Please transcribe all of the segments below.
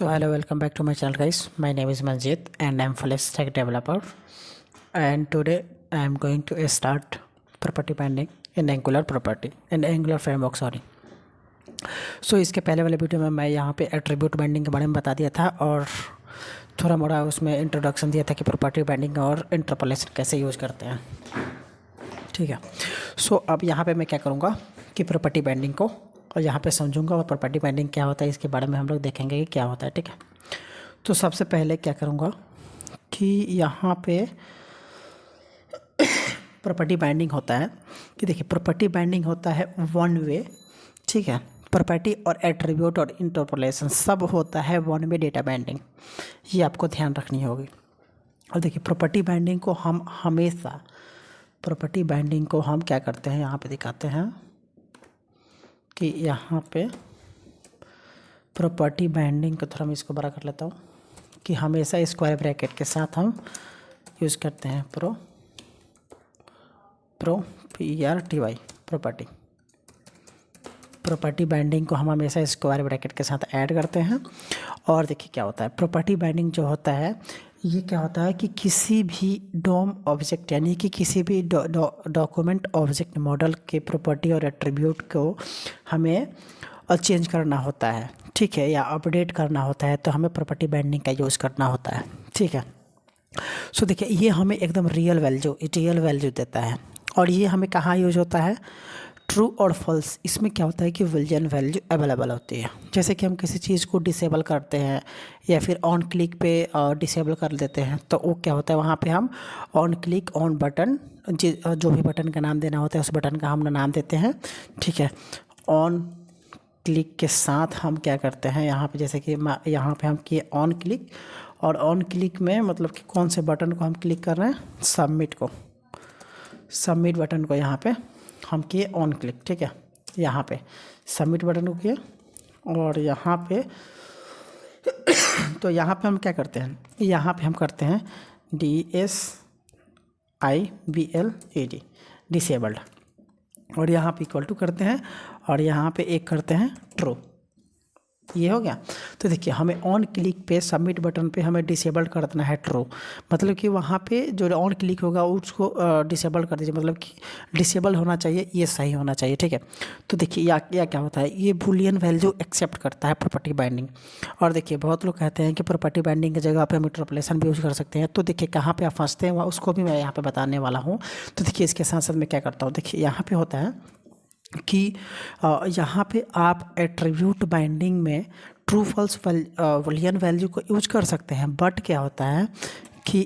So hello, welcome back to my channel guys. My name is Manjeet and I'm full stack developer, and today I am going to start property binding in Angular framework So इसके पहले वाले video में मैं यहाँ पे attribute binding के बारे में बता दिया था और थोड़ा मोड़ा उसमें इंट्रोडक्शन दिया था कि प्रॉपर्टी बाइंडिंग और इंटरपोलेशन कैसे यूज़ करते हैं। ठीक है, सो अब यहाँ पे मैं क्या करूँगा कि प्रॉपर्टी बाइंडिंग को और यहाँ पे समझूंगा और प्रॉपर्टी बाइंडिंग क्या होता है इसके बारे में हम लोग देखेंगे कि क्या होता है। ठीक है, तो सबसे पहले क्या करूँगा कि यहाँ पे प्रॉपर्टी बाइंडिंग होता है कि देखिए प्रॉपर्टी बाइंडिंग होता है वन वे। ठीक है, प्रॉपर्टी और एट्रीब्यूट और इंटरपोलेशन सब होता है वन वे डेटा बाइंडिंग, ये आपको ध्यान रखनी होगी। और देखिए प्रॉपर्टी बाइंडिंग को हम हमेशा क्या करते हैं, यहाँ पे दिखाते हैं कि यहाँ पे प्रॉपर्टी बाइंडिंग को थोड़ा मैं इसको बड़ा कर लेता हूँ कि हमेशा स्क्वायर ब्रैकेट के साथ हम यूज़ करते हैं PRTY प्रॉपर्टी बाइंडिंग को हम हमेशा स्क्वायर ब्रैकेट के साथ ऐड करते हैं। और देखिए क्या होता है, प्रॉपर्टी बाइंडिंग जो होता है ये क्या होता है कि किसी भी डोम ऑब्जेक्ट यानी कि किसी भी डॉक्यूमेंट ऑब्जेक्ट मॉडल के प्रॉपर्टी और एट्रीब्यूट को हमें चेंज करना होता है, ठीक है, या अपडेट करना होता है, तो हमें प्रॉपर्टी बाइंडिंग का यूज़ करना होता है। ठीक है, सो देखिए ये हमें एकदम रियल वैल्यू देता है। और ये हमें कहाँ यूज होता है, ट्रू और फॉल्स। इसमें क्या होता है कि बुलियन वैल्यू अवेलेबल होती है। जैसे कि हम किसी चीज़ को डिसेबल करते हैं या फिर ऑन क्लिक पे डिसेबल कर देते हैं, तो वो क्या होता है वहाँ पे हम ऑन क्लिक ऑन बटन जो भी बटन का नाम देना होता है उस बटन का हम नाम देते हैं। ठीक है, ऑन क्लिक के साथ हम क्या करते हैं यहाँ पे, जैसे कि यहाँ पे हम किए ऑन क्लिक, और ऑन क्लिक में मतलब कि कौन से बटन को हम क्लिक कर रहे हैं, सबमिट बटन को यहाँ पे हम किए ऑन क्लिक। ठीक है, यहाँ पे सबमिट बटन को किए और यहाँ पे तो यहाँ पे हम क्या करते हैं, यहाँ पे हम करते हैं DSIBLED डिसेबल्ड, और यहाँ पे इक्वल टू करते हैं और यहाँ पे एक करते हैं ट्रू। ये हो गया। तो देखिए हमें ऑन क्लिक पे सबमिट बटन पे हमें डिसेबल कर देना है ट्रू, मतलब कि वहाँ पे जो ऑन क्लिक होगा उसको डिसेबल कर दीजिए, मतलब कि डिसेबल होना चाहिए, ये सही होना चाहिए। ठीक है, तो देखिए या क्या होता है, ये बुलियन वैल्यू एक्सेप्ट करता है प्रॉपर्टी बाइंडिंग। और देखिए बहुत लोग कहते हैं कि प्रॉपर्टी बाइंडिंग की जगह पे हम इंटरपोलेशन भी यूज़ कर सकते हैं, तो देखिए कहाँ पर आप फंसते हैं उसको भी मैं यहाँ पर बताने वाला हूँ। तो देखिए इसके साथ साथ मैं क्या करता हूँ, देखिए यहाँ पर होता है कि यहाँ पे आप एट्रीब्यूट बाइंडिंग में ट्रू फॉल्स बुलियन वैल्यू को यूज कर सकते हैं, बट क्या होता है कि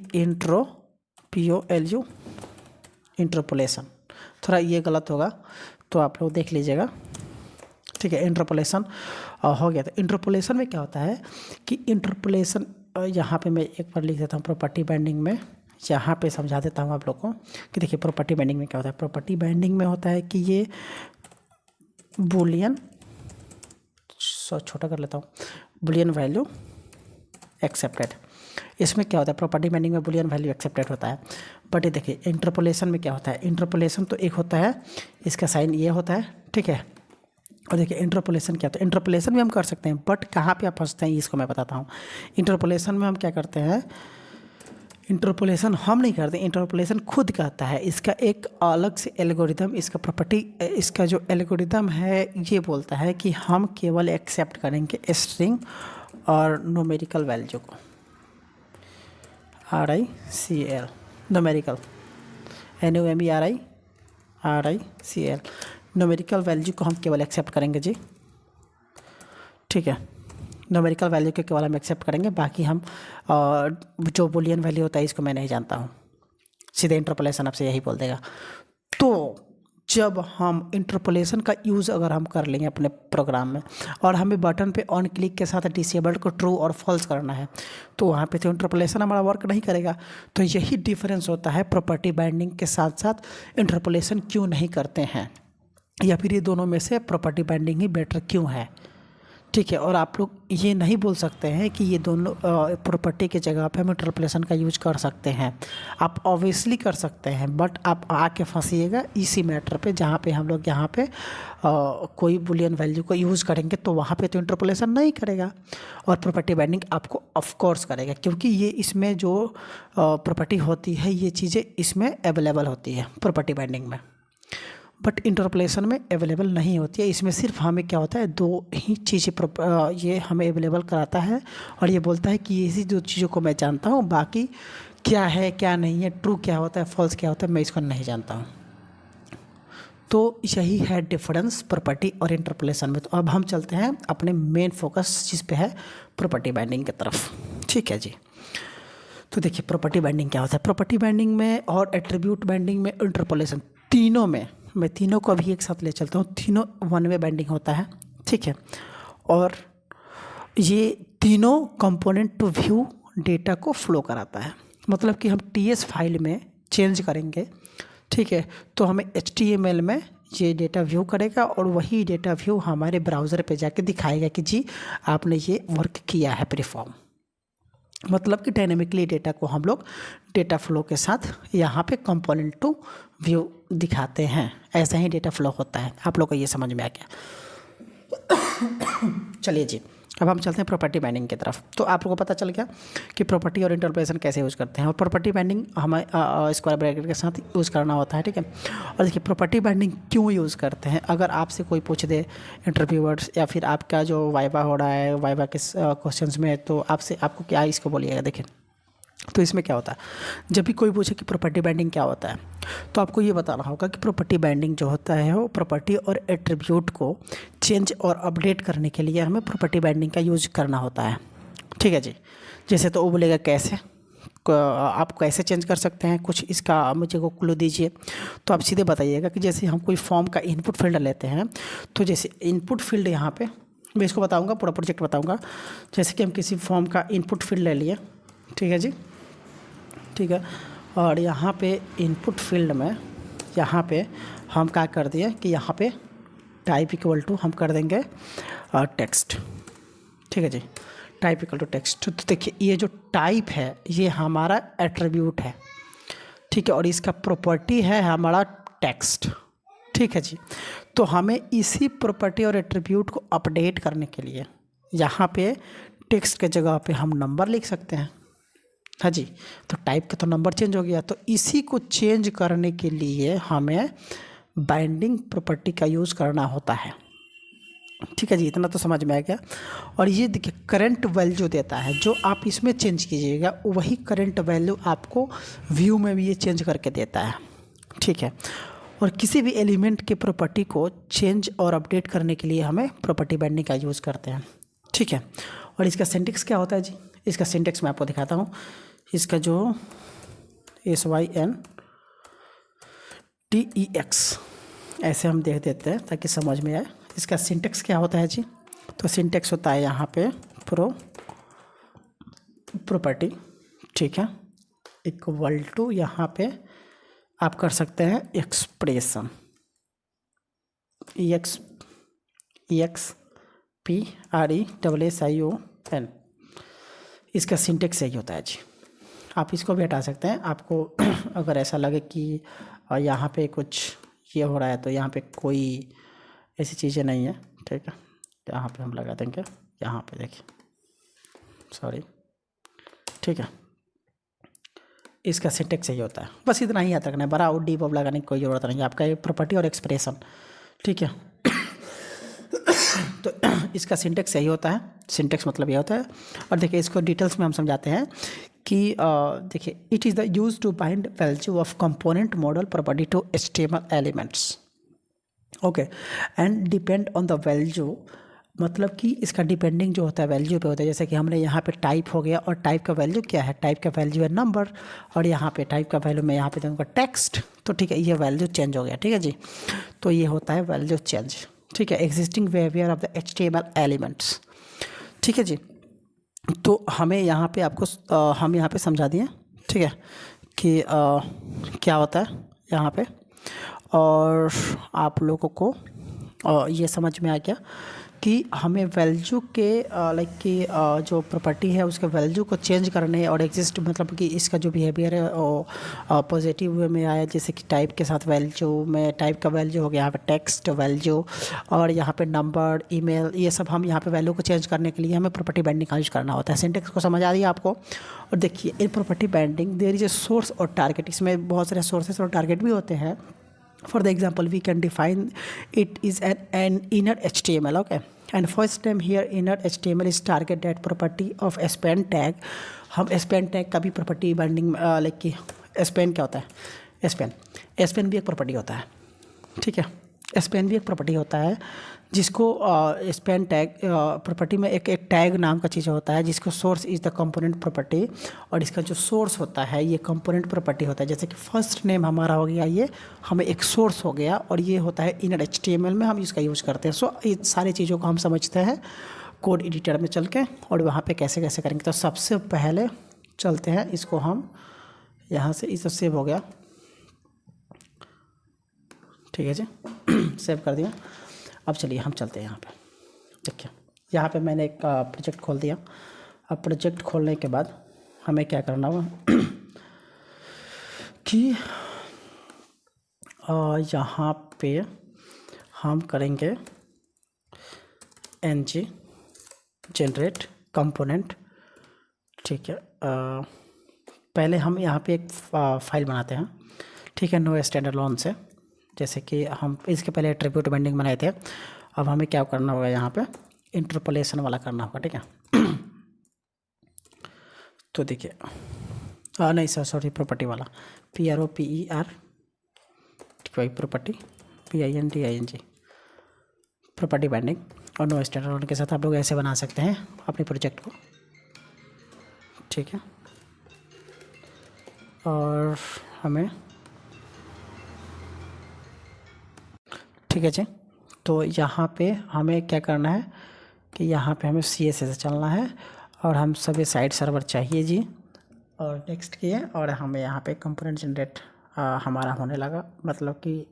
इंटरपोलेशन थोड़ा ये गलत होगा, तो आप लोग देख लीजिएगा। ठीक है, इंटरपोलेशन हो गया। तो इंटरपोलेशन में क्या होता है कि इंटरपोलेशन यहाँ पे मैं एक बार लिख देता हूँ प्रॉपर्टी बाइंडिंग में, यहाँ पे समझा देता हूँ आप लोग को कि देखिए प्रॉपर्टी बाइंडिंग में क्या होता है। प्रॉपर्टी बाइंडिंग में होता है कि ये बुलियन छोटा कर लेता हूँ, बुलियन वैल्यू एक्सेप्टेड। इसमें क्या होता है, प्रॉपर्टी बाइंडिंग में बुलियन वैल्यू एक्सेप्टेड होता है। बट ये देखिए इंटरपोलेशन में क्या होता है, इंटरपोलेशन तो एक होता है, इसका साइन ये होता है। ठीक है, और देखिए इंटरपोलेशन क्या होता है, इंटरपोलेशन भी हम कर सकते हैं, बट कहाँ पे आप फंसते हैं इसको मैं बताता हूँ। इंटरपोलेशन में हम क्या करते हैं, इंटरपोलेशन हम नहीं करते, इंटरपोलेशन खुद कहता है, इसका एक अलग से एल्गोरिदम, इसका प्रॉपर्टी, इसका जो एल्गोरिदम है ये बोलता है कि हम केवल एक्सेप्ट करेंगे स्ट्रिंग और न्यूमेरिकल वैल्यू को, RICL numerical NUMERICL numerical value को हम केवल एक्सेप्ट करेंगे जी। ठीक है, न्यूमेरिकल वैल्यू के केवल हम एक्सेप्ट करेंगे, बाकी हम जो बुलियन वैल्यू होता है इसको मैं नहीं जानता हूँ, सीधे इंटरपोलेशन आपसे यही बोल देगा। तो जब हम इंटरपोलेशन का यूज़ अगर हम कर लेंगे अपने प्रोग्राम में और हमें बटन पे ऑन क्लिक के साथ डिसेबल्ड को ट्रू और फॉल्स करना है, तो वहाँ पे तो इंटरपोलेशन हमारा वर्क नहीं करेगा। तो यही डिफरेंस होता है प्रॉपर्टी बाइंडिंग के साथ साथ इंटरपोलेशन क्यों नहीं करते हैं, या फिर ये दोनों में से प्रॉपर्टी बाइंडिंग ही बेटर क्यों है। ठीक है। और आप लोग ये नहीं बोल सकते हैं कि ये दोनों प्रॉपर्टी की जगह पे हम इंटरपोलेशन का यूज कर सकते हैं। आप ऑब्वियसली कर सकते हैं, बट आप आके फंसिएगा इसी मैटर पे जहाँ पे हम लोग यहाँ पे कोई बुलियन वैल्यू को यूज़ करेंगे तो वहाँ पे तो इंटरपोलेशन नहीं करेगा, और प्रॉपर्टी बाइंडिंग आपको ऑफ कोर्स करेगा, क्योंकि ये इसमें जो प्रॉपर्टी होती है ये चीज़ें इसमें अवेलेबल होती है प्रॉपर्टी बाइंडिंग में, बट इंटरपोलेशन में अवेलेबल नहीं होती है। इसमें सिर्फ हमें क्या होता है, दो ही चीज़ें ये हमें अवेलेबल कराता है, और ये बोलता है कि इसी दो चीज़ों को मैं जानता हूँ, बाकी क्या है क्या नहीं है, ट्रू क्या होता है फॉल्स क्या होता है, मैं इसको नहीं जानता हूँ। तो यही है डिफरेंस प्रॉपर्टी और इंटरपोलेशन में। तो अब हम चलते हैं अपने मेन फोकस जिस पे है प्रॉपर्टी बाइंडिंग की तरफ। ठीक है जी। तो देखिए प्रॉपर्टी बाइंडिंग क्या होता है। प्रॉपर्टी बाइंडिंग में और एट्रीब्यूट बाइंडिंग में, इंटरपोलेशन, तीनों में मैं तीनों को अभी एक साथ ले चलता हूँ। तीनों वन वे बाइंडिंग होता है। ठीक है। और ये तीनों कंपोनेंट टू व्यू डेटा को फ्लो कराता है। मतलब कि हम टीएस फाइल में चेंज करेंगे, ठीक है, तो हमें HTML में ये डेटा व्यू करेगा, और वही डेटा व्यू हमारे ब्राउज़र पे जाके दिखाएगा कि जी आपने ये वर्क किया है परफॉर्म। मतलब कि डायनेमिकली डेटा को हम लोग डेटा फ्लो के साथ यहाँ पे कंपोनेंट टू व्यू दिखाते हैं। ऐसा ही डेटा फ्लो होता है। आप लोग को ये समझ में आ गया। चलिए जी, अब हम चलते हैं प्रॉपर्टी बाइंडिंग की तरफ। तो आप लोगों को पता चल गया कि प्रॉपर्टी और इंटरपोलेशन कैसे यूज़ करते हैं, और प्रॉपर्टी बाइंडिंग हमें स्क्वायर ब्रैकेट के साथ यूज़ करना होता है। ठीक है। और देखिए प्रॉपर्टी बाइंडिंग क्यों यूज़ करते हैं, अगर आपसे कोई पूछ दे इंटरव्यूअर्स या फिर आपका जो वाइवा हो रहा है, वाइवा के क्वेश्चंस में, तो आपको क्या इसको बोलिएगा। देखिए तो इसमें क्या होता है, जब भी कोई पूछे कि प्रॉपर्टी बाइंडिंग क्या होता है, तो आपको ये बताना होगा कि प्रॉपर्टी बाइंडिंग जो होता है वो प्रॉपर्टी और एट्रीब्यूट को चेंज और अपडेट करने के लिए हमें प्रॉपर्टी बाइंडिंग का यूज करना होता है। ठीक है जी। जैसे तो वो बोलेगा कैसे, आप कैसे चेंज कर सकते हैं, कुछ इसका मुझे को क्लू दीजिए। तो आप सीधे बताइएगा कि जैसे हम कोई फॉर्म का इनपुट फील्ड लेते हैं, तो जैसे इनपुट फील्ड यहाँ पे मैं इसको बताऊँगा, पूरा प्रोजेक्ट बताऊँगा। जैसे कि हम किसी फॉर्म का इनपुट फील्ड ले लिए, ठीक है जी, ठीक है, और यहाँ पे इनपुट फील्ड में यहाँ पे हम क्या कर दिए कि यहाँ पे टाइप इक्वल टू हम कर देंगे टेक्स्ट। ठीक है जी, टाइप इक्वल टू टेक्स्ट। तो देखिए ये जो टाइप है ये हमारा एट्रीब्यूट है। ठीक है। और इसका प्रॉपर्टी है हमारा टेक्स्ट। ठीक है जी। तो हमें इसी प्रॉपर्टी और एट्रीब्यूट को अपडेट करने के लिए यहाँ पे टेक्स्ट के जगह पे हम नंबर लिख सकते हैं। हाँ जी। तो टाइप का तो नंबर चेंज हो गया, तो इसी को चेंज करने के लिए हमें बाइंडिंग प्रॉपर्टी का यूज़ करना होता है। ठीक है जी, इतना तो समझ में आ गया। और ये देखिए करंट वैल्यू देता है, जो आप इसमें चेंज कीजिएगा वही करंट वैल्यू आपको व्यू में भी ये चेंज करके देता है। ठीक है। और किसी भी एलिमेंट के प्रॉपर्टी को चेंज और अपडेट करने के लिए हमें प्रॉपर्टी बाइंडिंग का यूज़ करते हैं। ठीक है। और इसका सिंटेक्स क्या होता है जी, इसका सिंटेक्स मैं आपको दिखाता हूँ। इसका जो SYNTEX ऐसे हम देख देते हैं ताकि समझ में आए। इसका सिंटेक्स क्या होता है जी, तो सिंटेक्स होता है यहाँ पे प्रॉपर्टी, ठीक है, इक्वल टू यहाँ पे आप कर सकते हैं एक्सप्रेशन, EXPRESSION। इसका सिंटेक्स यही होता है जी। आप इसको भी हटा सकते हैं। आपको अगर ऐसा लगे कि यहाँ पे कुछ ये हो रहा है तो यहाँ पे कोई ऐसी चीज़ें नहीं है, ठीक है, यहाँ पे हम लगा देंगे, यहाँ पे देखिए, सॉरी, ठीक है। इसका सिंटेक्स यही होता है, बस इतना ही याद रखना है, बड़ा और डीप अब लगाने की कोई ज़रूरत नहीं है। आपका ये प्रॉपर्टी और एक्सप्रेशन, ठीक है। तो इसका सिंटेक्स यही होता है, सिंटेक्स मतलब ये होता है। और देखिए इसको डिटेल्स में हम समझाते हैं कि देखिए it is the use to bind value of component model property to HTML elements, okay, and depend on the value. मतलब कि इसका डिपेंडिंग जो होता है वैल्यू पे होता है। जैसे कि हमने यहाँ पे टाइप हो गया, और टाइप का वैल्यू क्या है, टाइप का वैल्यू है नंबर, और यहाँ पे टाइप का वैल्यू मैं यहाँ पे दूँगा टेक्स्ट, तो ठीक है, ये वैल्यू चेंज हो गया। ठीक है जी। तो ये होता है वैल्यू चेंज, ठीक है, existing behaviour of the HTML elements. ठीक है जी। तो हमें यहाँ पे आपको हम यहाँ पे समझा दिए, ठीक है, कि क्या होता है यहाँ पे, और आप लोगों को ये समझ में आ गया कि हमें वैल्यू के लाइक कि जो प्रॉपर्टी है उसके वैल्यू को चेंज करने और एग्जिस्ट, मतलब कि इसका जो बिहेवियर है वो पॉजिटिव वे में आया, जैसे कि टाइप के साथ वैल्यू में टाइप का वैल्यू हो गया, यहाँ पे टेक्स्ट वैल्यू और यहाँ पे नंबर, ईमेल, ये सब हम यहाँ पे वैल्यू को चेंज करने के लिए हमें प्रॉपर्टी बाइंडिंग का यूज करना होता है। सिंटेक्स को समझ आ रही है आपको। और देखिए in property binding there is a source और टारगेट, इसमें बहुत सारे सोर्सेस और टारगेट भी होते हैं। For the example, we can define it is an inner HTML, okay? And first time here inner HTML is target that property of span tag। हम span tag का भी प्रॉपर्टी बाइंडिंग लाइक कि span क्या होता है, span भी एक property होता है, ठीक है। स्पैन भी एक प्रॉपर्टी होता है जिसको स्पैन टैग प्रॉपर्टी में एक टैग नाम का चीज़ होता है जिसको source is the component property, और इसका जो सोर्स होता है ये कंपोनेंट प्रॉपर्टी होता है। जैसे कि फर्स्ट नेम हमारा हो गया, ये हमें एक सोर्स हो गया और ये होता है इनर HTML में हम इसका यूज़ करते हैं। सो ये सारी चीज़ों को हम समझते हैं कोड एडिटर में चल के, और वहाँ पर कैसे कैसे करेंगे। तो सबसे पहले चलते हैं, इसको हम यहाँ से इस सेव हो गया, ठीक है जी सेव कर दिया। अब चलिए हम चलते हैं यहाँ पे। देखिए यहाँ पे मैंने एक प्रोजेक्ट खोल दिया। अब प्रोजेक्ट खोलने के बाद हमें क्या करना होगा कि यहाँ पे हम करेंगे ng जनरेट कंपोनेंट, ठीक है। पहले हम यहाँ पे एक फाइल बनाते हैं, ठीक है, नो स्टैंडअलोन से। जैसे कि हम इसके पहले एट्रीब्यूट बाइंडिंग बनाए थे। अब हमें क्या करना होगा, यहाँ पे इंटरपोलेशन वाला करना होगा, ठीक है। तो देखिए नहीं सर सॉरी, प्रॉपर्टी वाला PROPER property BINDING property binding और नो स्टैंडअलोन के साथ आप लोग ऐसे बना सकते हैं अपने प्रोजेक्ट को, ठीक है। और हमें ठीक है जी, तो यहाँ पे हमें क्या करना है कि यहाँ पे हमें CSS से चलना है और हम सभी साइट सर्वर चाहिए जी, और नेक्स्ट किए और हमें यहाँ पे कंपोनेंट जनरेट हमारा होने लगा, मतलब कि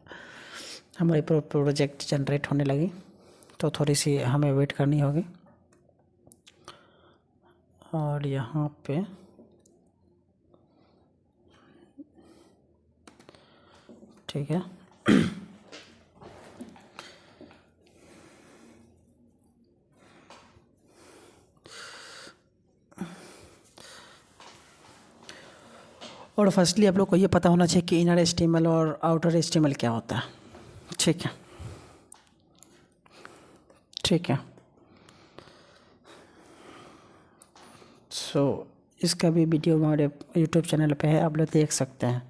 हमारी प्रोजेक्ट जनरेट होने लगी। तो थोड़ी सी हमें वेट करनी होगी। और यहाँ पे ठीक है और फर्स्टली आप लोग को ये पता होना चाहिए कि इनर HTML और आउटर HTML क्या होता है, ठीक है, ठीक है। सो इसका भी वीडियो हमारे YouTube चैनल पे है, आप लोग देख सकते हैं।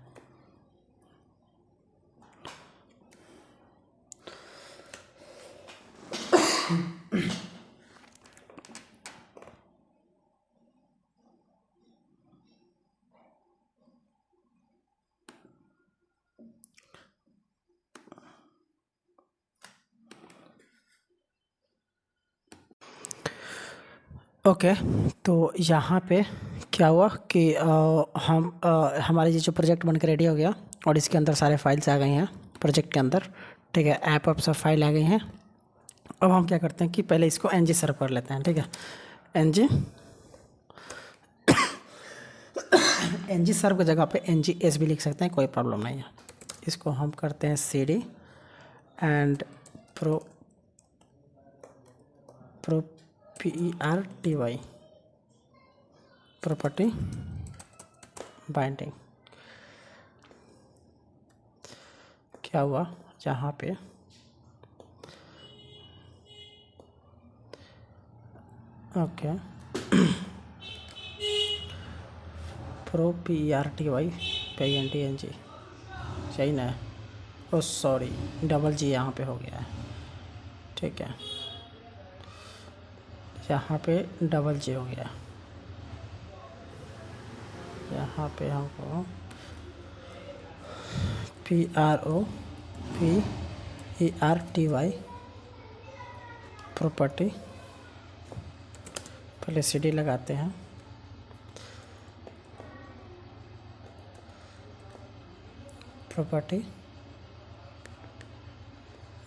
ओके तो यहाँ पे क्या हुआ कि हमारे ये जो प्रोजेक्ट बनकर रेडी हो गया और इसके अंदर सारे फाइल्स आ गए हैं प्रोजेक्ट के अंदर, ठीक है। ऐप सब फाइल आ गई हैं। अब हम क्या करते हैं कि पहले इसको ng सर्व कर लेते हैं, ठीक है। ng सर्व की जगह पे NGS भी लिख सकते हैं, कोई प्रॉब्लम नहीं है। इसको हम करते हैं CD and PERTY property binding. क्या हुआ जहाँ पे ओके PERTY PINTNG सही ना, ओ सॉरी डबल G यहाँ पे हो गया है, ठीक है, यहाँ पे डबल G हो गया। यहाँ पे हमको PROPERTY प्रॉपर्टी, पहले CD लगाते हैं, प्रॉपर्टी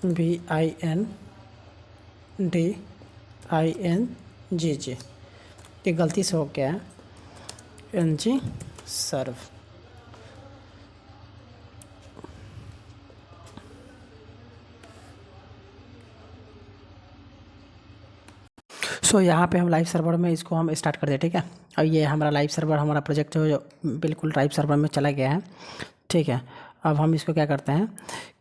BINDING DINGG, ये गलती से हो गया है, NG सर्व। सो यहाँ पे हम लाइव सर्वर में इसको हम स्टार्ट कर दें, ठीक है। और ये हमारा लाइव सर्वर, हमारा प्रोजेक्ट जो बिल्कुल लाइव सर्वर में चला गया है, ठीक है। अब हम इसको क्या करते हैं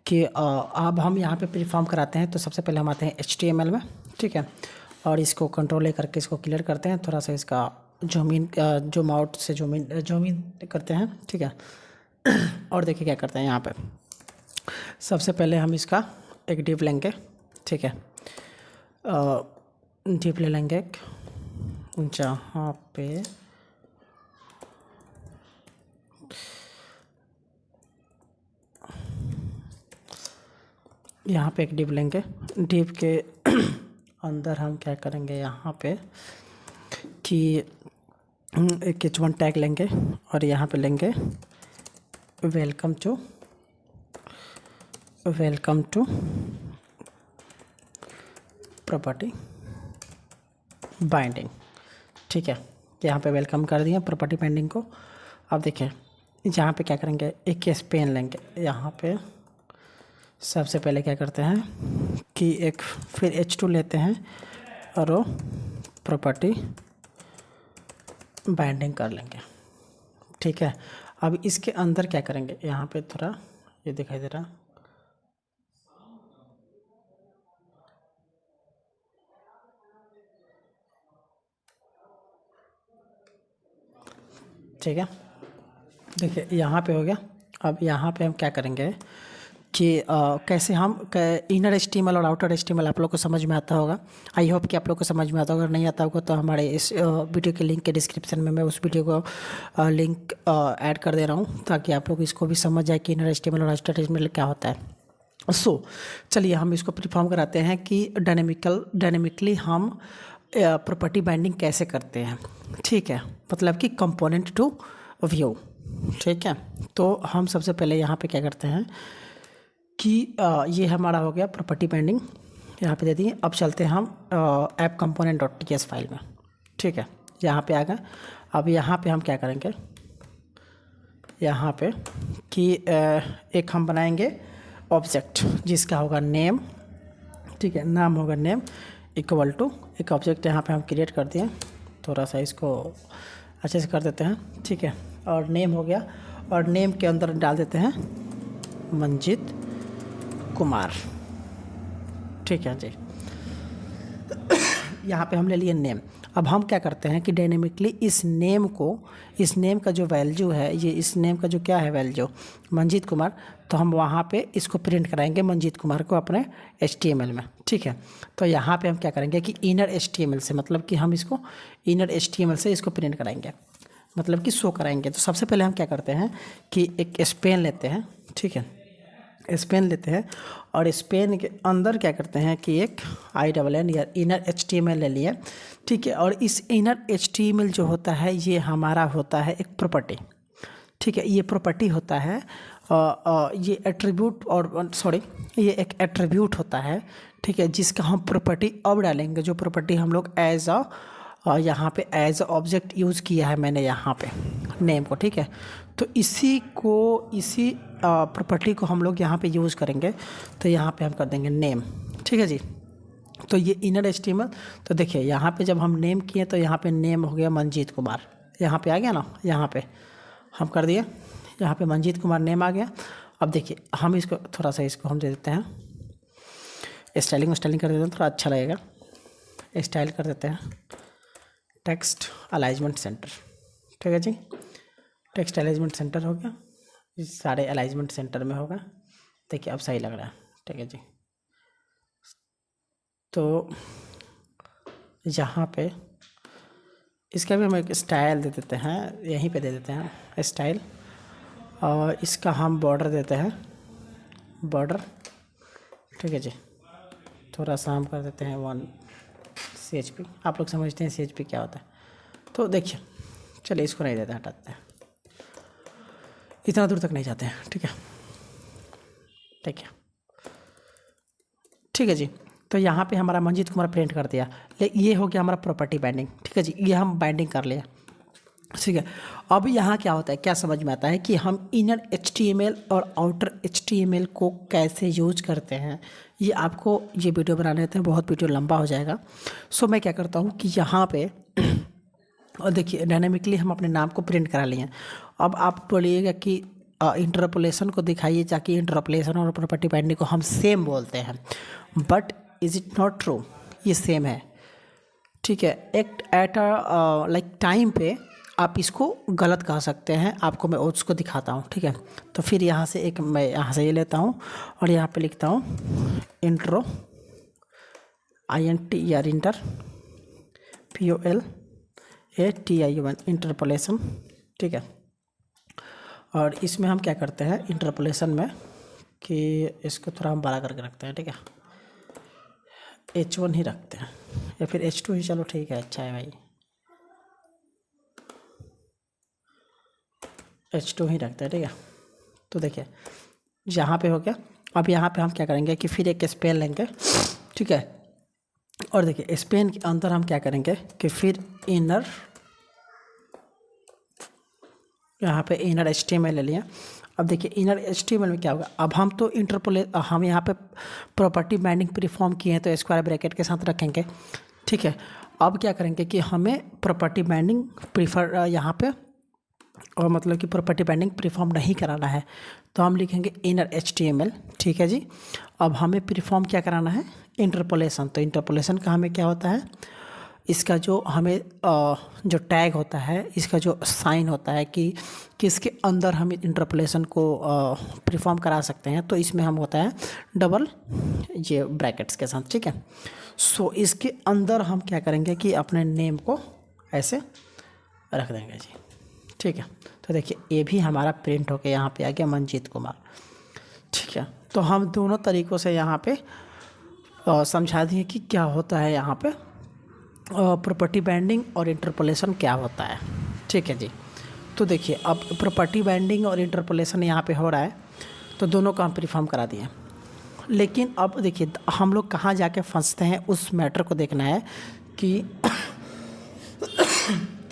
कि अब हम यहाँ पे प्रीफॉर्म कराते हैं। तो सबसे पहले हम आते हैं HTML में, ठीक है, और इसको कंट्रोल ले करके इसको क्लियर करते हैं, थोड़ा सा इसका जूम आउट से जूम इन करते हैं, ठीक है। और देखिए क्या करते हैं यहाँ पे, सबसे पहले हम इसका एक डिव लेंगे, ठीक है। डिव ले लेंगे जहाँ पे यहाँ पे एक डिव लेंगे। डिव के अंदर हम क्या करेंगे यहाँ पे कि एक H1 टैग लेंगे और यहाँ पे लेंगे वेलकम टू प्रॉपर्टी बाइंडिंग, ठीक है। यहाँ पे वेलकम कर दिया प्रॉपर्टी बाइंडिंग को। अब देखिए यहाँ पे क्या करेंगे, एक स्पेन लेंगे। यहाँ पे सबसे पहले क्या करते हैं कि एक फिर H2 लेते हैं और वो प्रॉपर्टी बाइंडिंग कर लेंगे, ठीक है। अब इसके अंदर क्या करेंगे, यहाँ पे थोड़ा ये दिखाई दे रहा, ठीक है। देखिए यहाँ पे हो गया। अब यहाँ पे हम क्या करेंगे कि कैसे हम इनर HTML और आउटर HTML आप लोग को समझ में आता होगा। आई होप कि आप लोग को समझ में आता होगा। अगर नहीं आता होगा तो हमारे इस वीडियो के लिंक के डिस्क्रिप्शन में मैं उस वीडियो को लिंक ऐड कर दे रहा हूँ, ताकि आप लोग इसको भी समझ जाए कि इनर HTML और आउटर HTML क्या होता है। चलिए हम इसको परफॉर्म कराते हैं कि डायनेमिकली हम प्रॉपर्टी बाइंडिंग कैसे करते हैं, ठीक है, मतलब कि कंपोनेंट टू व्यू, ठीक है। तो हम सबसे पहले यहाँ पे क्या करते हैं कि ये हमारा हो गया प्रॉपर्टी बाइंडिंग, यहाँ पे दे दिए। अब चलते हैं हम ऐप कंपोनेंट .ts फाइल में, ठीक है, यहाँ पे आ गए। अब यहाँ पे हम क्या करेंगे, यहाँ पे कि एक हम बनाएंगे ऑब्जेक्ट जिसका होगा नेम, ठीक है, नाम होगा नेम इक्वल टू एक ऑब्जेक्ट यहाँ पे हम क्रिएट कर दिए। थोड़ा सा इसको अच्छे से कर देते हैं, ठीक है। और नेम हो गया, और नेम के अंदर डाल देते हैं मंजीत कुमार, ठीक है जी। यहाँ पे हम ले लिए नेम। अब हम क्या करते हैं कि डायनेमिकली इस नेम का जो वैल्यू है, ये इस नेम का जो क्या है वैल्यू मंजीत कुमार, तो हम वहाँ पे इसको प्रिंट कराएंगे मंजीत कुमार को अपने HTML में, ठीक है। तो यहाँ पे हम क्या करेंगे कि इनर HTML से, मतलब कि हम इसको इनर HTML से इसको प्रिंट कराएंगे, मतलब कि शो कराएंगे। तो सबसे पहले हम क्या करते हैं कि एक स्पेन लेते हैं, ठीक है, स्पेन लेते हैं और स्पेन के अंदर क्या करते हैं कि एक INN या इनर HTML ले लिया, ठीक है। और इस इनर HTML जो होता है ये हमारा होता है एक प्रॉपर्टी, ठीक है। ये प्रॉपर्टी होता है ये एट्रीब्यूट और ये एक एट्रीब्यूट होता है, ठीक है, जिसका हम प्रॉपर्टी अब डालेंगे, जो प्रॉपर्टी हम लोग एज यहाँ पे एज ऑब्जेक्ट यूज़ किया है मैंने यहाँ पे नेम को, ठीक है। तो इसी प्रॉपर्टी को हम लोग यहाँ पे यूज़ करेंगे। तो यहाँ पे हम कर देंगे नेम, ठीक है जी। तो ये इनर HTML, तो देखिए यहाँ पे जब हम नेम किए तो यहाँ पे नेम हो गया मंजीत कुमार, यहाँ पे आ गया ना, यहाँ पे हम कर दिए, यहाँ पे मंजीत कुमार नेम आ गया। अब देखिए हम इसको थोड़ा सा इसको हम दे देते हैं स्टाइलिंग कर देते हैं, थोड़ा अच्छा लगेगा। स्टाइल कर देते हैं टेक्स्ट अलाइजमेंट सेंटर, ठीक है जी। टेक्स्ट अलाइजमेंट सेंटर हो गया, इस सारे अलाइजमेंट सेंटर में होगा। देखिए अब सही लग रहा है, ठीक है जी। तो यहाँ पे इसका भी हम एक स्टाइल दे देते हैं, यहीं पे दे देते हैं स्टाइल, और इसका हम बॉर्डर देते हैं बॉर्डर, ठीक है जी। थोड़ा सा हम कर देते हैं 1 CHP। आप लोग समझते हैं CHP क्या होता है। तो देखिए चलिए इसको नहीं देते, हटाते हैं, इतना दूर तक नहीं जाते हैं, ठीक है, ठीक है, ठीक है जी। तो यहाँ पे हमारा मंजीत कुमार प्रिंट कर दिया। ये हो गया हमारा प्रॉपर्टी बाइंडिंग, ठीक है जी, ये हम बाइंडिंग कर लिया, ठीक है। अब यहाँ क्या होता है, क्या समझ में आता है कि हम इनर HTML और आउटर HTML को कैसे यूज करते हैं। ये आपको ये वीडियो बनाने देते हैं, बहुत वीडियो लंबा हो जाएगा। सो मैं क्या करता हूँ कि यहाँ पे और देखिए डायनामिकली हम अपने नाम को प्रिंट करा लिए। अब आप बोलिएगा कि इंटरपोलेशन को दिखाइए, ताकि इंटरपोलेशन और प्रॉपर्टी बाइंडिंग को हम सेम बोलते हैं, but is it not true, ये सेम है, ठीक है। एट लाइक टाइम पे आप इसको गलत कह सकते हैं, आपको मैं उसको दिखाता हूँ, ठीक है। तो फिर यहाँ से मैं यहाँ से ये लेता हूँ और यहाँ पे लिखता हूँ intro INTER inter POLATION interpolation, ठीक है। और इसमें हम क्या करते हैं इंटरपोलेशन में कि इसको थोड़ा हम बड़ा करके रखते हैं, ठीक है, H1 ही रखते हैं या फिर H2 ही, चलो ठीक है, अच्छा है भाई, H2 ही रखते हैं, ठीक है। तो देखिए यहाँ पे हो गया। अब यहाँ पे हम क्या करेंगे कि फिर एक स्पेन लेंगे, ठीक है, और देखिए स्पेन के अंदर हम क्या करेंगे कि फिर इनर, यहाँ पे इनर HTML ले लिया। अब देखिए इनर HTML में क्या होगा, अब हम तो हम यहाँ पे प्रॉपर्टी बाइंडिंग परफॉर्म किए हैं, तो स्क्वायर ब्रैकेट के साथ रखेंगे, ठीक है। अब क्या करेंगे कि हमें प्रॉपर्टी बाइंडिंग प्रीफर यहाँ पे और मतलब कि प्रॉपर्टी बाइंडिंग परफॉर्म नहीं कराना है, तो हम लिखेंगे इनर HTML, ठीक है जी। अब हमें परफॉर्म क्या कराना है इंटरपोलेशन, तो इंटरपोलेशन का हमें क्या होता है, इसका जो हमें जो टैग होता है, इसका जो साइन होता है कि किसके अंदर हम इंटरपोलेशन को परफॉर्म करा सकते हैं, तो इसमें हम होता है डबल ये ब्रैकेट्स के साथ, ठीक है। सो इसके अंदर हम क्या करेंगे कि अपने नेम को ऐसे रख देंगे जी, ठीक है। तो देखिए ये भी हमारा प्रिंट होके यहाँ पे आ गया मंजीत कुमार, ठीक है। तो हम दोनों तरीक़ों से यहाँ पे समझा दिए कि क्या होता है यहाँ पे प्रॉपर्टी बाइंडिंग और इंटरपोलेशन क्या होता है, ठीक है जी। तो देखिए अब प्रॉपर्टी बाइंडिंग और इंटरपोलेशन यहाँ पे हो रहा है, तो दोनों का हम परफॉर्म करा दिए। लेकिन अब देखिए हम लोग कहाँ जाके फंसते हैं, उस मैटर को देखना है कि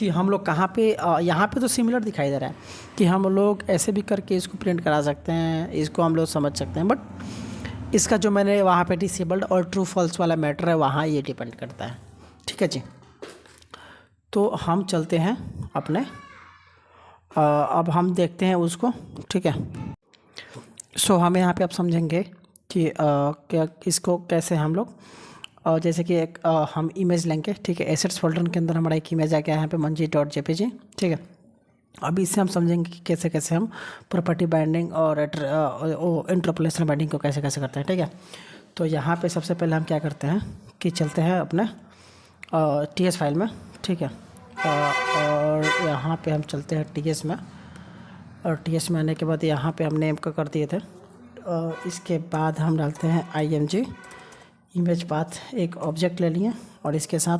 हम लोग कहाँ पे यहाँ पे तो सिमिलर दिखाई दे रहा है कि हम लोग ऐसे भी करके इसको प्रिंट करा सकते हैं, इसको हम लोग समझ सकते हैं, बट इसका जो मैंने वहाँ पे डिसेबल्ड और ट्रू फॉल्स वाला मैटर है, वहाँ ये डिपेंड करता है, ठीक है जी। तो हम चलते हैं अपने अब हम देखते हैं उसको, ठीक है। सो हमें यहाँ पे आप समझेंगे कि क्या इसको कैसे हम लोग जैसे कि एक हम इमेज लेंगे, ठीक है। एसेट्स फोल्डर के अंदर हमारा एक इमेज आ गया है यहाँ पे manjeet.jpg, ठीक है। अब इससे हम समझेंगे कि कैसे कैसे हम प्रॉपर्टी बाइंडिंग और इंटरपोलेशन बाइंडिंग को कैसे कैसे करते हैं, ठीक है। तो यहाँ पे सबसे पहले हम क्या करते हैं कि चलते हैं अपने TS फाइल में, ठीक है। और यहाँ पे हम चलते हैं TS में, और TS में आने के बाद यहाँ पे हम नेम को कर दिए थे, और इसके बाद हम डालते हैं IMG इमेज पाथ, एक ऑब्जेक्ट ले लिए और इसके साथ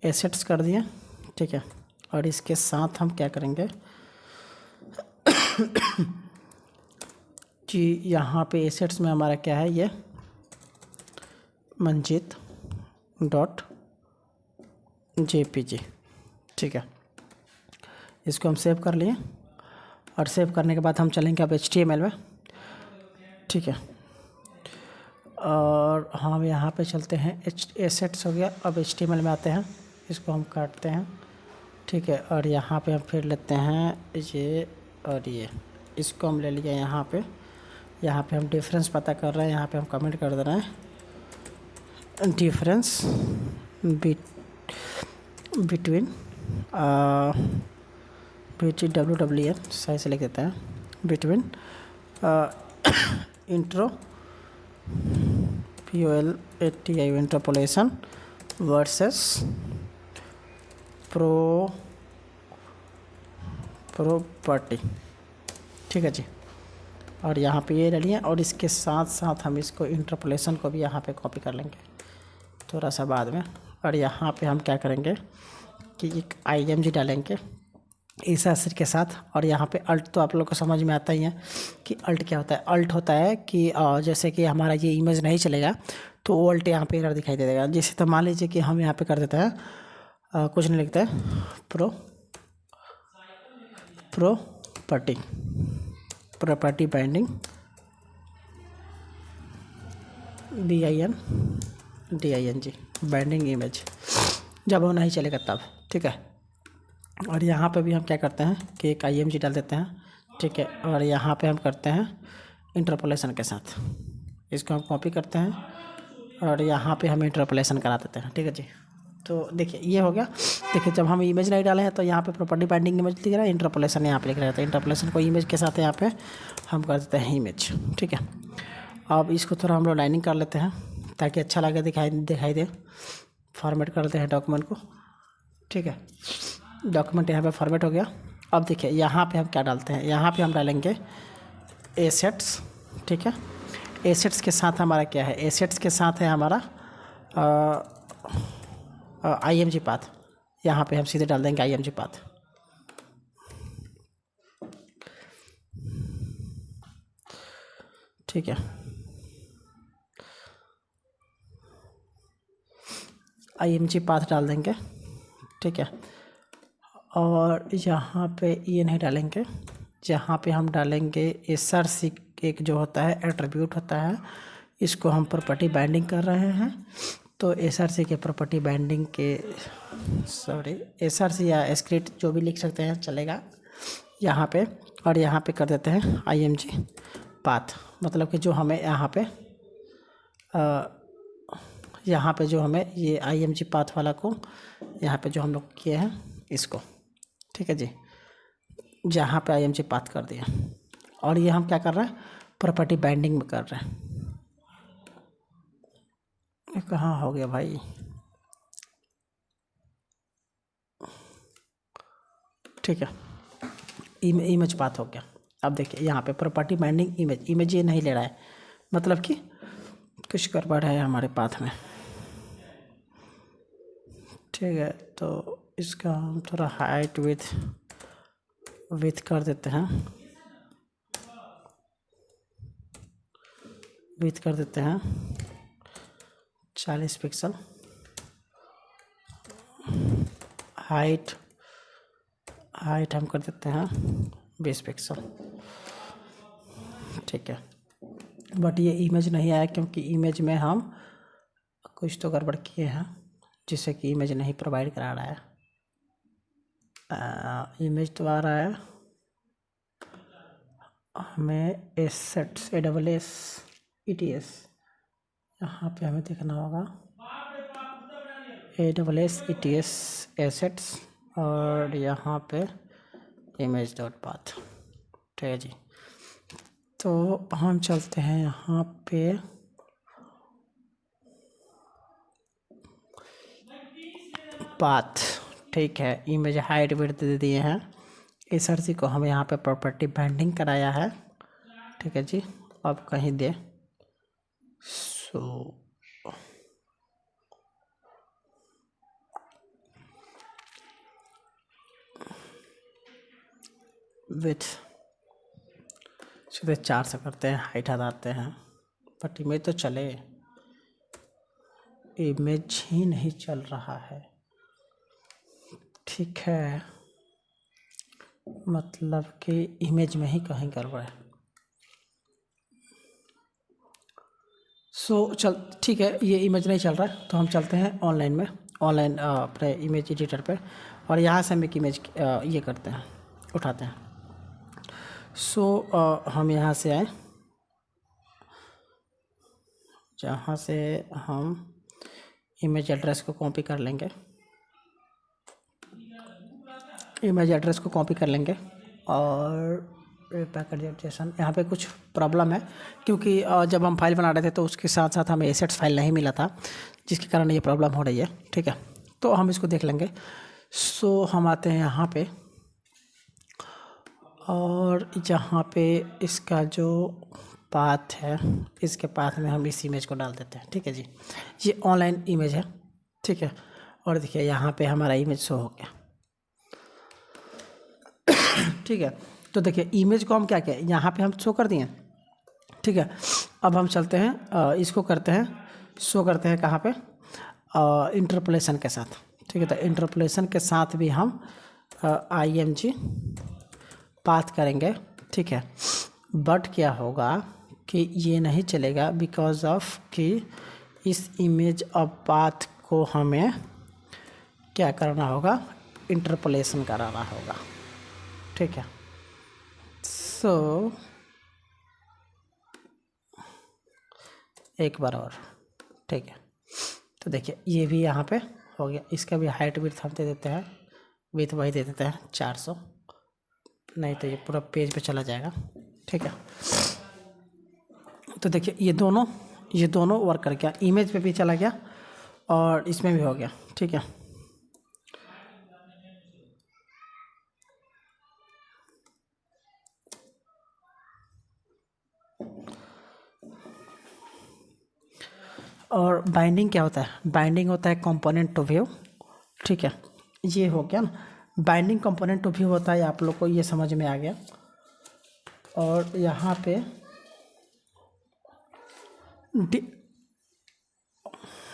एसेट्स कर दिए, ठीक है। और इसके साथ हम क्या करेंगे कि यहाँ पे एसेट्स में हमारा क्या है, ये manjeet.jpg, ठीक है। इसको हम सेव कर लिए, और सेव करने के बाद हम चलेंगे अब HTML में, ठीक है। और हम यहाँ पे चलते हैं एसेट्स हो गया, अब HTML में आते हैं, इसको हम काटते हैं, ठीक है। और यहाँ पे हम फिर लेते हैं ये और ये, इसको हम ले लिया यहाँ पे हम डिफरेंस पता कर रहे हैं, यहाँ पे हम कमेंट कर दे रहे हैं डिफरेंस बिटवीन WWN, सही से लिख देते हैं, between intro POLATION interpolation versus property, ठीक है जी। और यहाँ पे ये ले लिया, और इसके साथ साथ हम इसको इंटरपोलेशन को भी यहाँ पे कॉपी कर लेंगे थोड़ा सा बाद में। और यहाँ पे हम क्या करेंगे कि एक IMG डालेंगे इस असर के साथ, और यहाँ पे अल्ट तो आप लोग को समझ में आता ही है कि अल्ट क्या होता है। अल्ट होता है कि जैसे कि हमारा ये इमेज नहीं चलेगा, तो वोल्ट यहाँ पे एरर दिखाई दे देगा। जैसे तो मान लीजिए कि हम यहाँ पे कर देते हैं, कुछ नहीं लिखते हैं, property binding BINDING binding image, जब वो नहीं चलेगा तब, ठीक है। और यहाँ पे भी हम क्या करते हैं कि एक IMG डाल देते हैं, ठीक है। और यहाँ पे हम करते हैं इंटरपोलेशन के साथ, इसको हम कॉपी करते हैं और यहाँ पे हम इंटरपोलेशन करा देते हैं, ठीक है जी। तो देखिए ये हो गया। देखिए जब हम इमेज नहीं डाले हैं तो यहाँ पे प्रॉपर्टी बाइंडिंग इमेज लिख रहा है, इंटरपोलेशन यहाँ पे लिख रहा है, तो इंटरपोलेशन को इमेज के साथ यहाँ पे हम कर देते हैं इमेज, ठीक है। अब इसको थोड़ा हम लोग लाइनिंग कर लेते हैं ताकि अच्छा लगे, दिखाई दे। फॉर्मेट करते हैं डॉक्यूमेंट को, ठीक है। डॉक्यूमेंट यहाँ पे फॉर्मेट हो गया। अब देखिए यहाँ पे हम क्या डालते हैं, यहाँ पे हम डालेंगे एसेट्स, ठीक है। एसेट्स के साथ हमारा क्या है, एसेट्स के साथ है हमारा IMG पाथ। यहाँ पे हम सीधे डाल देंगे IMG पाथ, ठीक है। IMG पाथ डाल देंगे, ठीक है। और यहाँ पे ये नहीं डालेंगे, जहाँ पे हम डालेंगे SRC एक जो होता है एट्रीब्यूट होता है, इसको हम प्रॉपर्टी बाइंडिंग कर रहे हैं। तो SRC के प्रॉपर्टी बाइंडिंग के SRC या स्क्रिप्ट जो भी लिख सकते हैं चलेगा यहाँ पे। और यहाँ पे कर देते हैं IMG पाथ, मतलब कि जो हमें यहाँ पे जो हमें ये IMG पाथ वाला को यहाँ पे जो हम लोग किए हैं इसको, ठीक है जी। जहाँ पे IMG पाथ कर दिया, और ये हम क्या कर रहे हैं, प्रॉपर्टी बाइंडिंग में कर रहे हैं। ये कहाँ हो गया भाई, ठीक है। इमेज पाथ हो गया। अब देखिए यहाँ पे प्रॉपर्टी बाइंडिंग इमेज ये नहीं ले रहा है, मतलब कि कुछ गड़बड़ है हमारे पाथ में, ठीक है। तो इसका हम थोड़ा हाइट विथ कर देते हैं, विथ कर देते हैं 40 पिक्सल। हाइट हम कर देते हैं 20 पिक्सल, ठीक है। बट ये इमेज नहीं आया क्योंकि इमेज में हम कुछ तो गड़बड़ किए हैं जिससे कि इमेज नहीं प्रोवाइड करा रहा है। इमेज तो आ रहा है हमें एसेट्स ASSETS, यहाँ पे हमें देखना होगा ASSETS एसेट्स, और यहाँ पे इमेज डॉट पाथ, ठीक है जी। तो हम चलते हैं यहाँ पे पाथ, ठीक है। इमेज हाइट विड्थ दे दिए हैं, SRC को हम यहाँ पे प्रॉपर्टी बाइंडिंग कराया है, ठीक है जी। अब कहीं दे विथ सीधे 4 से करते हैं, हाइट हटाते हैं। बट इमेज तो चले, इमेज ही नहीं चल रहा है, ठीक है। मतलब कि इमेज में ही कहीं गड़बड़ है। चल ठीक है, ये इमेज नहीं चल रहा है तो हम चलते हैं ऑनलाइन अपने इमेज एडिटर पे, और यहाँ से हम एक इमेज ये करते हैं, उठाते हैं। हम यहाँ से आए, जहाँ से हम इमेज एड्रेस को कॉपी कर लेंगे, और पैकेजाइजेशन यहाँ पे कुछ प्रॉब्लम है क्योंकि जब हम फाइल बना रहे थे तो उसके साथ साथ हमें एसेट्स फाइल नहीं मिला था, जिसके कारण ये प्रॉब्लम हो रही है, ठीक है। तो हम इसको देख लेंगे। हम आते हैं यहाँ पे, और जहाँ पे इसका जो पाथ है, इसके पाथ में हम इस इमेज को डाल देते हैं, ठीक है जी। ये ऑनलाइन इमेज है, ठीक है। और देखिए यहाँ पे हमारा इमेज शो हो गया, ठीक है। तो देखिए इमेज को हम क्या यहाँ पे हम शो कर दिए, ठीक है। अब हम चलते हैं, इसको करते हैं शो करते हैं कहाँ पे, इंटरपोलेशन के साथ। ठीक है, तो इंटरपोलेशन के साथ भी हम IMG पाथ करेंगे। ठीक है, बट क्या होगा कि ये नहीं चलेगा बिकॉज ऑफ कि इस इमेज ऑफ पाथ को हमें क्या करना होगा, इंटरपोलेशन कराना होगा। ठीक है, सो एक बार और। ठीक है, तो देखिए ये भी यहाँ पे हो गया। इसका भी हाइट विड्थ हम दे देते हैं, विड्थ वही दे देते हैं 400, नहीं तो ये पूरा पेज पे चला जाएगा। ठीक है, तो देखिए ये दोनों वर्क कर गया, इमेज पे भी चला गया और इसमें भी हो गया। ठीक है, और बाइंडिंग क्या होता है, बाइंडिंग होता है कंपोनेंट टू व्यू। ठीक है, ये हो गया ना, बाइंडिंग कंपोनेंट टू व्यू होता है, आप लोग को ये समझ में आ गया। और यहाँ पे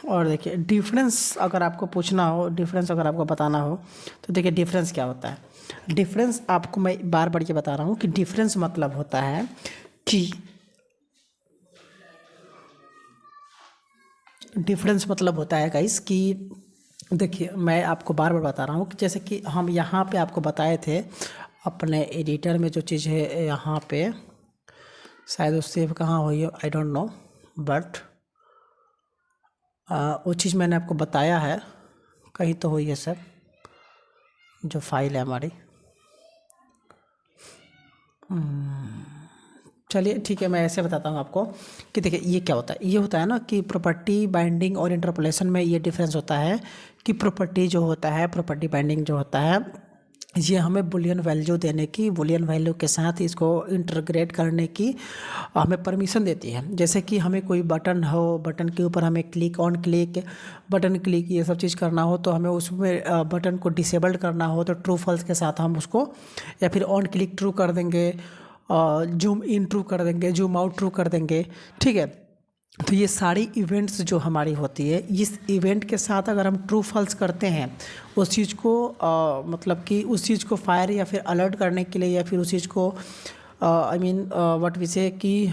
और देखिए डिफरेंस अगर आपको पूछना हो, डिफरेंस अगर आपको बताना हो तो देखिए डिफरेंस क्या होता है। डिफरेंस आपको मैं बार बार ये बता रहा हूँ कि डिफरेंस मतलब होता है कि डिफरेंस मतलब होता है गाइस कि देखिए मैं आपको बार बार बता रहा हूँ कि जैसे कि हम यहाँ पे आपको बताए थे अपने एडिटर में जो चीज़ है यहाँ पे, शायद वो सेव कहाँ हुई है आई डोंट नो, बट वो चीज़ मैंने आपको बताया है, कहीं तो हुई है सर, जो फाइल है हमारी। चलिए ठीक है, मैं ऐसे बताता हूँ आपको कि देखिए ये क्या होता है। ये होता है ना कि प्रॉपर्टी बाइंडिंग और इंटरपोलेशन में ये डिफरेंस होता है कि प्रॉपर्टी जो होता है, प्रॉपर्टी बाइंडिंग जो होता है, ये हमें बुलियन वैल्यू देने की, बुलियन वैल्यू के साथ इसको इंटीग्रेट करने की हमें परमिशन देती है। जैसे कि हमें कोई बटन हो, बटन के ऊपर हमें click on click, button click ये सब चीज़ करना हो तो हमें उसमें बटन को डिसेबल्ड करना हो तो ट्रू फॉल्स के साथ हम उसको, या फिर ऑन क्लिक ट्रू कर देंगे, जूम इन ट्रू कर देंगे, जूम आउट ट्रू कर देंगे। ठीक है, तो ये सारी इवेंट्स जो हमारी होती है, इस इवेंट के साथ अगर हम ट्रू फॉल्स करते हैं उस चीज़ को मतलब कि उस चीज़ को फायर या फिर अलर्ट करने के लिए, या फिर उस चीज़ को आई मीन व्हाट वी से कि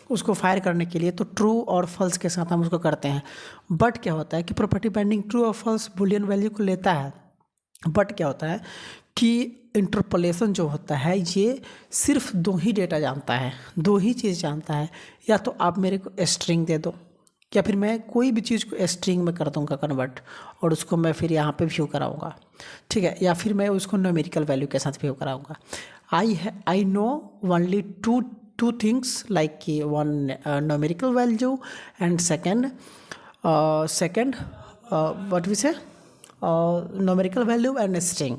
उसको फायर करने के लिए, तो ट्रू और फॉल्स के साथ हम उसको करते हैं। बट क्या होता है कि प्रॉपर्टी बाइंडिंग ट्रू और फॉल्स बुलियन वैल्यू को लेता है, बट क्या होता है कि इंटरपोलेशन जो होता है ये सिर्फ दो ही डेटा जानता है, दो ही चीज़ जानता है, या तो आप मेरे को स्ट्रिंग दे दो या फिर मैं कोई भी चीज़ को स्ट्रिंग में कर दूंगा कन्वर्ट और उसको मैं फिर यहाँ पे व्यू कराऊंगा। ठीक है, या फिर मैं उसको न्यूमेरिकल वैल्यू के साथ व्यू कराऊंगा। I know only two things like कि one numerical value and second what we say numerical value and string.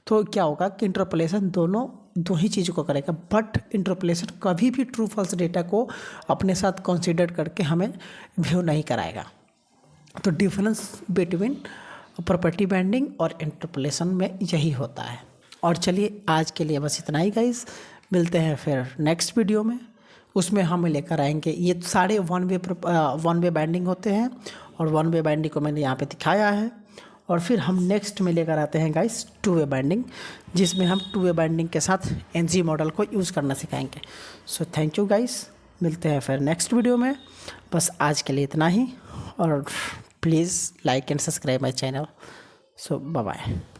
तो क्या होगा कि इंटरपोलेशन दो ही चीज़ों को करेगा, बट इंटरपोलेशन कभी भी ट्रू फॉल्स डेटा को अपने साथ कंसीडर करके हमें व्यू नहीं कराएगा। तो डिफरेंस बिटवीन प्रॉपर्टी बाइंडिंग और इंटरपोलेशन में यही होता है। और चलिए आज के लिए बस इतना ही गाइस, मिलते हैं फिर नेक्स्ट वीडियो में, उसमें हम लेकर आएंगे ये सारे वन वे बाइंडिंग होते हैं, और वन वे बाइंडिंग को मैंने यहाँ पे दिखाया है। और फिर हम नेक्स्ट में लेकर आते हैं गाइस टू वे बाइंडिंग, जिसमें हम टू वे बाइंडिंग के साथ NG मॉडल को यूज़ करना सिखाएंगे। सो थैंक यू गाइस, मिलते हैं फिर नेक्स्ट वीडियो में। बस आज के लिए इतना ही, और please like and subscribe my channel. So bye bye.